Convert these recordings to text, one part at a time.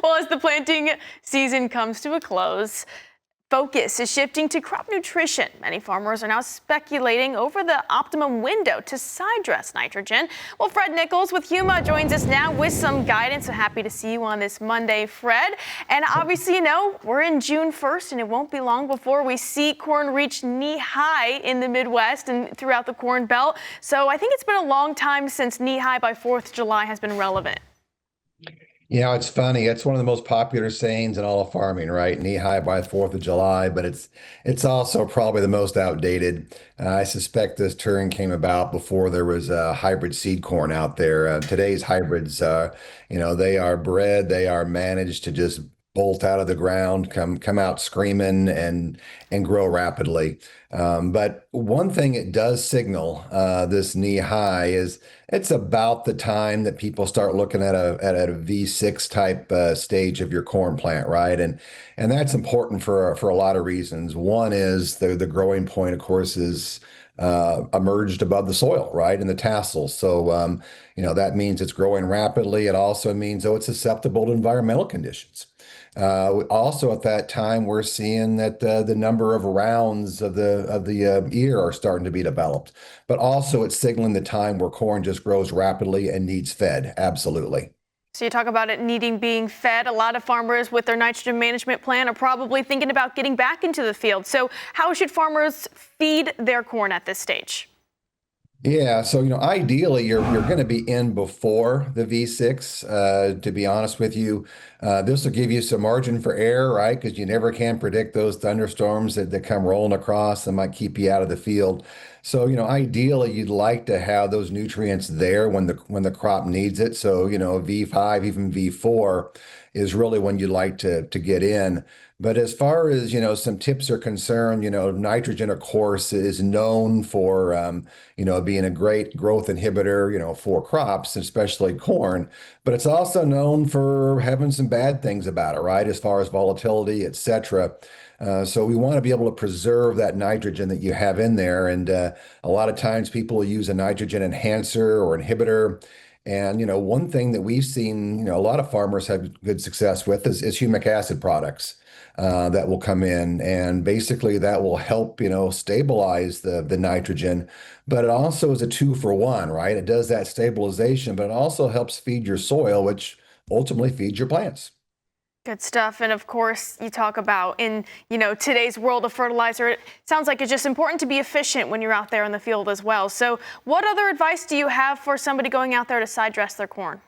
Well, as the planting season comes to a close, focus is shifting to crop nutrition. Many farmers are now speculating over the optimum window to side dress nitrogen. Well, Fred Nichols with Huma joins us now with some guidance. So happy to see you on this Monday, Fred. And obviously, you know, we're in June 1st, and it won't be long before we see corn reach knee high in the Midwest and throughout the Corn Belt. So I think it's been a long time since knee high by 4th of July has been relevant. You know, it's funny. It's one of the most popular sayings in all of farming, right? Knee high by 4th of July, but it's also probably the most outdated. I suspect this term came about before there was hybrid seed corn out there. Today's hybrids, they are bred, they are managed to just bolt out of the ground, come out screaming and grow rapidly. But one thing it does signal, this knee high, is it's about the time that people start looking at a V6 type stage of your corn plant, right? And that's important for a lot of reasons. One is the growing point, of course, is emerged above the soil, right, in the tassels. So that means it's growing rapidly. It also means, it's susceptible to environmental conditions. Also, at that time, we're seeing that the number of rounds of the ear are starting to be developed. But also, it's signaling the time where corn just grows rapidly and needs fed. Absolutely. So you talk about it being fed. A lot of farmers with their nitrogen management plan are probably thinking about getting back into the field. So how should farmers feed their corn at this stage? Yeah, so ideally you're going to be in before the V6. To be honest with you, this will give you some margin for error, right? Because you never can predict those thunderstorms that come rolling across and might keep you out of the field. So ideally you'd like to have those nutrients there when the crop needs it. So V5, even V4 is really when you like to get in. But as far as, some tips are concerned, nitrogen, of course, is known for, being a great growth inhibitor, for crops, especially corn. But it's also known for having some bad things about it, right? As far as volatility, et cetera. So we want to be able to preserve that nitrogen that you have in there. And a lot of times people use a nitrogen enhancer or inhibitor. And, one thing that we've seen, a lot of farmers have good success with is humic acid products. That will come in, and basically that will help, stabilize the nitrogen, but it also is a 2-for-1, right? It does that stabilization, but it also helps feed your soil, which ultimately feeds your plants. Good stuff. And of course, you talk about in, today's world of fertilizer, it sounds like it's just important to be efficient when you're out there in the field as well. So what other advice do you have for somebody going out there to side dress their corn?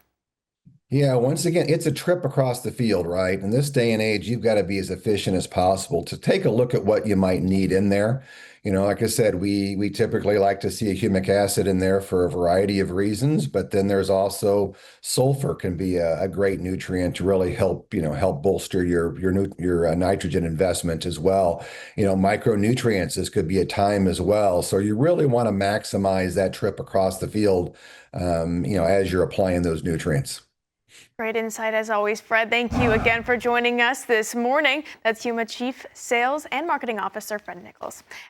Yeah, once again, it's a trip across the field, right? In this day and age, you've got to be as efficient as possible to take a look at what you might need in there. Like I said, we typically like to see a humic acid in there for a variety of reasons, but then there's also sulfur can be a great nutrient to really help bolster your nitrogen investment as well. Micronutrients, this could be a time as well. So you really want to maximize that trip across the field, as you're applying those nutrients. Great insight as always, Fred. Thank you again for joining us this morning. That's Huma Chief Sales and Marketing Officer Fred Nichols.